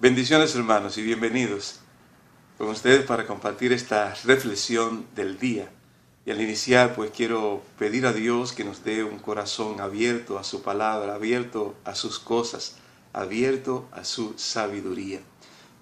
Bendiciones, hermanos, y bienvenidos con ustedes para compartir esta reflexión del día. Y al iniciar, pues quiero pedir a Dios que nos dé un corazón abierto a su palabra, abierto a sus cosas, abierto a su sabiduría.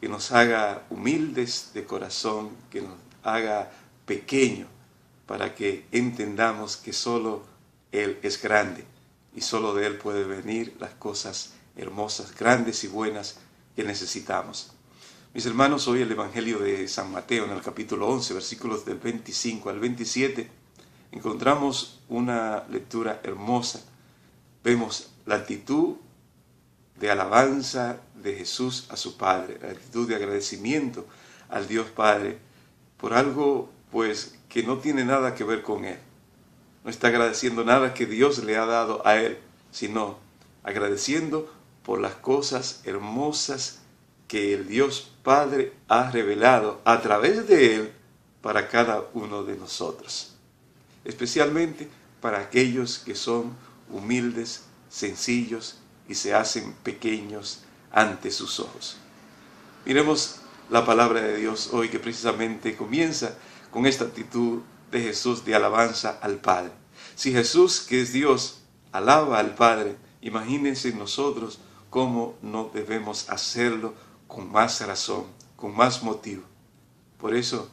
Que nos haga humildes de corazón, que nos haga pequeños, para que entendamos que solo Él es grande y solo de Él puede venir las cosas hermosas, grandes y buenas que necesitamos. Mis hermanos, hoy el Evangelio de San Mateo, en el capítulo 11, versículos del 25 al 27, encontramos una lectura hermosa. Vemos la actitud de alabanza de Jesús a su Padre, la actitud de agradecimiento al Dios Padre por algo, pues, que no tiene nada que ver con Él. No está agradeciendo nada que Dios le ha dado a Él, sino agradeciendo por las cosas hermosas que el Dios Padre ha revelado a través de Él para cada uno de nosotros. Especialmente para aquellos que son humildes, sencillos y se hacen pequeños ante sus ojos. Miremos la palabra de Dios hoy, que precisamente comienza con esta actitud de Jesús de alabanza al Padre. Si Jesús, que es Dios, alaba al Padre, imagínense nosotros cómo no debemos hacerlo con más razón, con más motivo. Por eso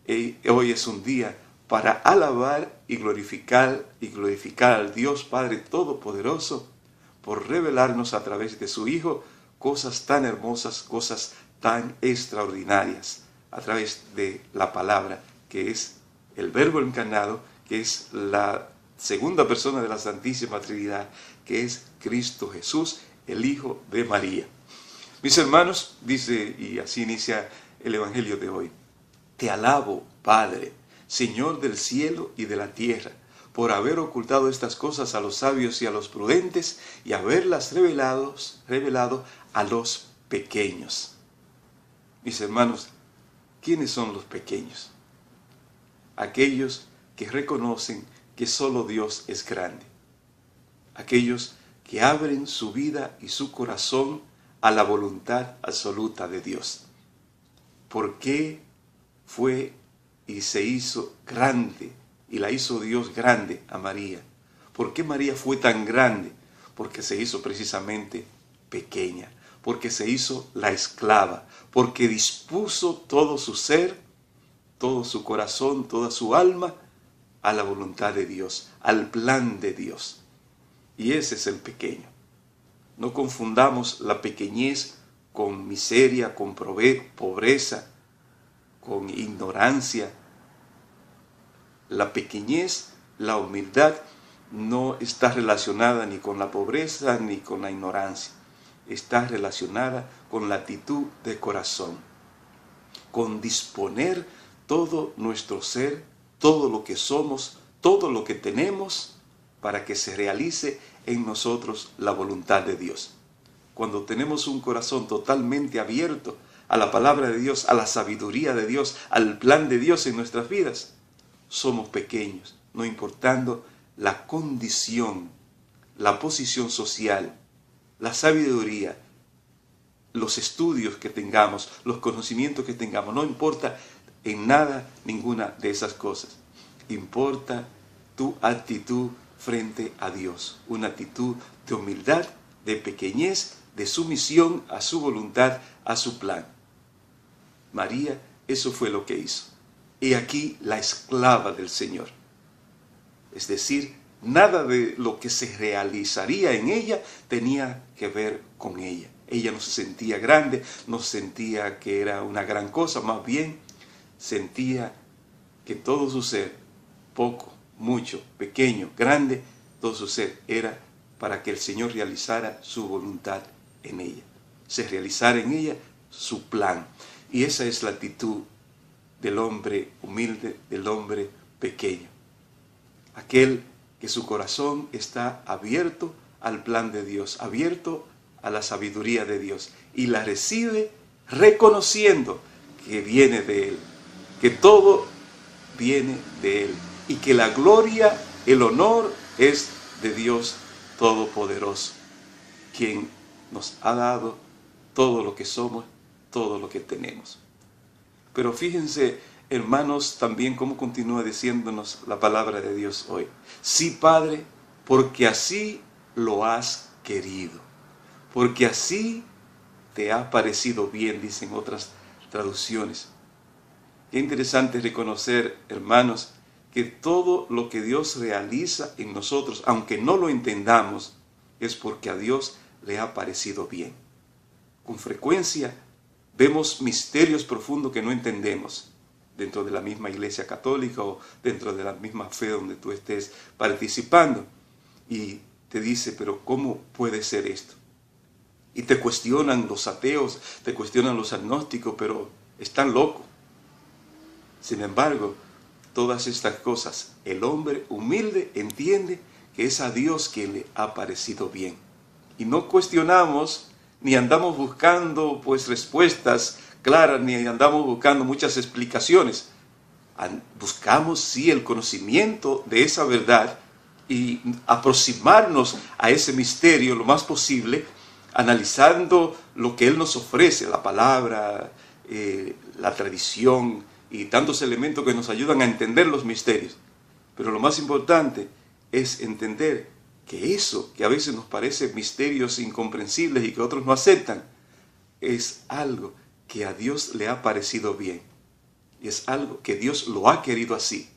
hoy es un día para alabar y glorificar al Dios Padre Todopoderoso por revelarnos a través de su Hijo cosas tan hermosas, cosas tan extraordinarias, a través de la palabra, que es el Verbo encarnado, que es la segunda persona de la Santísima Trinidad, que es Cristo Jesús, el Hijo de María. Mis hermanos, dice, y así inicia el Evangelio de hoy: Te alabo, Padre, Señor del cielo y de la tierra, por haber ocultado estas cosas a los sabios y a los prudentes y haberlas revelado a los pequeños. Mis hermanos, ¿quiénes son los pequeños? Aquellos que reconocen que solo Dios es grande. Aquellos que abren su vida y su corazón a la voluntad absoluta de Dios. ¿Por qué fue y se hizo grande y la hizo Dios grande a María? ¿Por qué María fue tan grande? Porque se hizo precisamente pequeña, porque se hizo la esclava, porque dispuso todo su ser, todo su corazón, toda su alma a la voluntad de Dios, al plan de Dios. Y ese es el pequeño. No confundamos la pequeñez con miseria, con pobreza, con ignorancia. La pequeñez, la humildad, no está relacionada ni con la pobreza ni con la ignorancia. Está relacionada con la actitud de corazón, con disponer todo nuestro ser, todo lo que somos, todo lo que tenemos, para que se realice en nosotros la voluntad de Dios. Cuando tenemos un corazón totalmente abierto a la palabra de Dios, a la sabiduría de Dios, al plan de Dios en nuestras vidas, somos pequeños, no importando la condición, la posición social, la sabiduría, los estudios que tengamos, los conocimientos que tengamos. No importa en nada ninguna de esas cosas. Importa tu actitud frente a Dios, una actitud de humildad, de pequeñez, de sumisión a su voluntad, a su plan. María, eso fue lo que hizo. He aquí la esclava del Señor. Es decir, nada de lo que se realizaría en ella tenía que ver con ella. Ella no se sentía grande, no sentía que era una gran cosa, más bien sentía que todo su ser, poco, mucho, pequeño, grande, todo su ser era para que el Señor realizara su voluntad en ella, se realizara en ella su plan. Y esa es la actitud del hombre humilde, del hombre pequeño. Aquel que su corazón está abierto al plan de Dios, abierto a la sabiduría de Dios, y la recibe reconociendo que viene de Él, que todo viene de Él, y que la gloria, el honor es de Dios Todopoderoso, quien nos ha dado todo lo que somos, todo lo que tenemos. Pero fíjense, hermanos, también cómo continúa diciéndonos la palabra de Dios hoy. Sí, Padre, porque así lo has querido, porque así te ha parecido bien, dicen otras traducciones. Qué interesante reconocer, hermanos, que todo lo que Dios realiza en nosotros, aunque no lo entendamos, es porque a Dios le ha parecido bien. Con frecuencia vemos misterios profundos que no entendemos dentro de la misma iglesia católica o dentro de la misma fe donde tú estés participando. Y te dice, pero ¿cómo puede ser esto? Y te cuestionan los ateos, te cuestionan los agnósticos, pero están locos. Sin embargo, todas estas cosas, el hombre humilde entiende que es a Dios que le ha parecido bien. Y no cuestionamos, ni andamos buscando respuestas claras, ni andamos buscando muchas explicaciones. Buscamos sí el conocimiento de esa verdad y aproximarnos a ese misterio lo más posible, analizando lo que Él nos ofrece, la palabra, la tradición y tantos elementos que nos ayudan a entender los misterios. Pero lo más importante es entender que eso que a veces nos parece misterios incomprensibles y que otros no aceptan, es algo que a Dios le ha parecido bien. Y es algo que Dios lo ha querido así.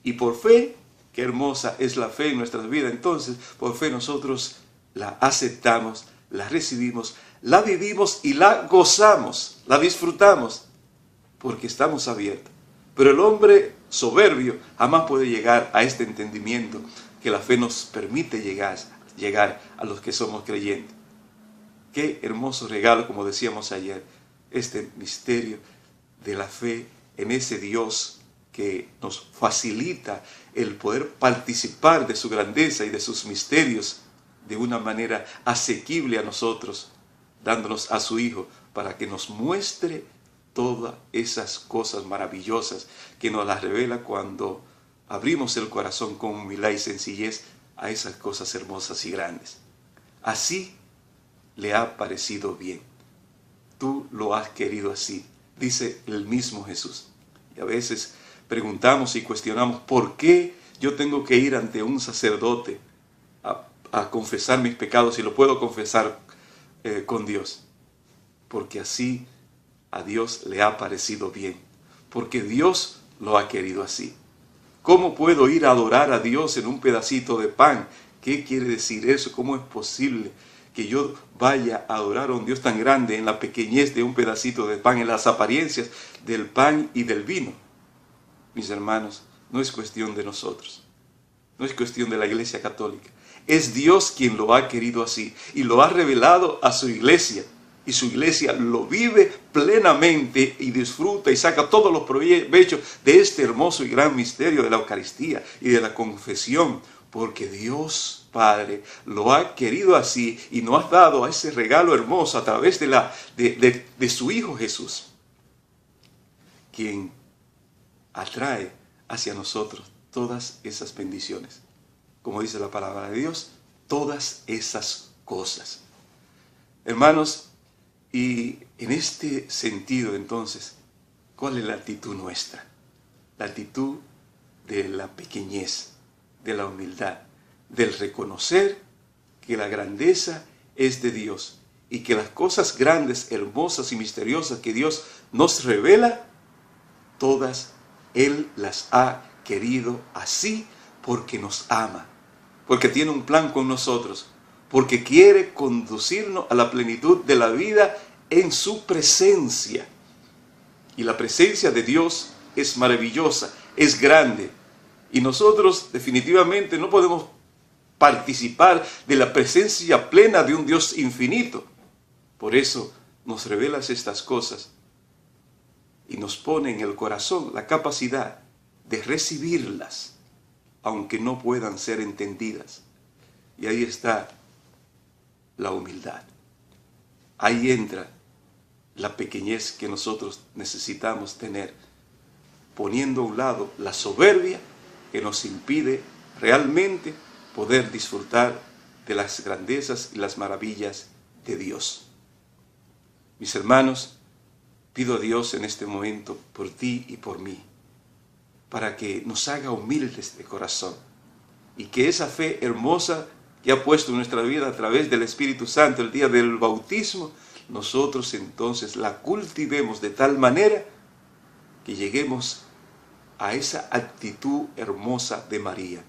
Y por fe, qué hermosa es la fe en nuestras vidas. Entonces, por fe nosotros la aceptamos, la recibimos, la vivimos y la gozamos, la disfrutamos, porque estamos abiertos. Pero el hombre soberbio jamás puede llegar a este entendimiento que la fe nos permite llegar a los que somos creyentes. Qué hermoso regalo, como decíamos ayer, este misterio de la fe en ese Dios que nos facilita el poder participar de su grandeza y de sus misterios de una manera asequible a nosotros, dándonos a su Hijo para que nos muestre todas esas cosas maravillosas que nos las revela cuando abrimos el corazón con humildad y sencillez a esas cosas hermosas y grandes. Así le ha parecido bien. Tú lo has querido así, dice el mismo Jesús. Y a veces preguntamos y cuestionamos, ¿por qué yo tengo que ir ante un sacerdote a confesar mis pecados si lo puedo confesar con Dios? Porque así a Dios le ha parecido bien, porque Dios lo ha querido así. ¿Cómo puedo ir a adorar a Dios en un pedacito de pan? ¿Qué quiere decir eso? ¿Cómo es posible que yo vaya a adorar a un Dios tan grande en la pequeñez de un pedacito de pan, en las apariencias del pan y del vino? Mis hermanos, no es cuestión de nosotros, no es cuestión de la Iglesia Católica. Es Dios quien lo ha querido así y lo ha revelado a su iglesia. Y su iglesia lo vive plenamente y disfruta y saca todos los provechos de este hermoso y gran misterio de la Eucaristía y de la confesión. Porque Dios Padre lo ha querido así y nos ha dado a ese regalo hermoso a través de su Hijo Jesús, quien atrae hacia nosotros todas esas bendiciones. Como dice la palabra de Dios, todas esas cosas. Hermanos, y en este sentido entonces, ¿cuál es la actitud nuestra? La actitud de la pequeñez, de la humildad, del reconocer que la grandeza es de Dios y que las cosas grandes, hermosas y misteriosas que Dios nos revela, todas Él las ha querido así porque nos ama, porque tiene un plan con nosotros, porque quiere conducirnos a la plenitud de la vida en su presencia. Y la presencia de Dios es maravillosa, es grande. Y nosotros definitivamente no podemos participar de la presencia plena de un Dios infinito. Por eso nos revelas estas cosas y nos pone en el corazón la capacidad de recibirlas, aunque no puedan ser entendidas. Y ahí está la humildad. Ahí entra la pequeñez que nosotros necesitamos tener, poniendo a un lado la soberbia que nos impide realmente poder disfrutar de las grandezas y las maravillas de Dios. Mis hermanos, pido a Dios en este momento por ti y por mí, para que nos haga humildes de corazón y que esa fe hermosa que ha puesto en nuestra vida a través del Espíritu Santo el día del bautismo, nosotros entonces la cultivemos de tal manera que lleguemos a esa actitud hermosa de María,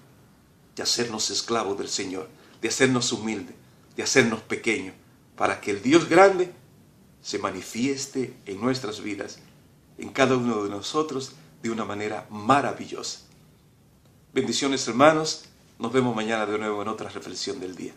de hacernos esclavos del Señor, de hacernos humildes, de hacernos pequeños, para que el Dios grande se manifieste en nuestras vidas, en cada uno de nosotros, de una manera maravillosa. Bendiciones, hermanos. Nos vemos mañana de nuevo en otra reflexión del día.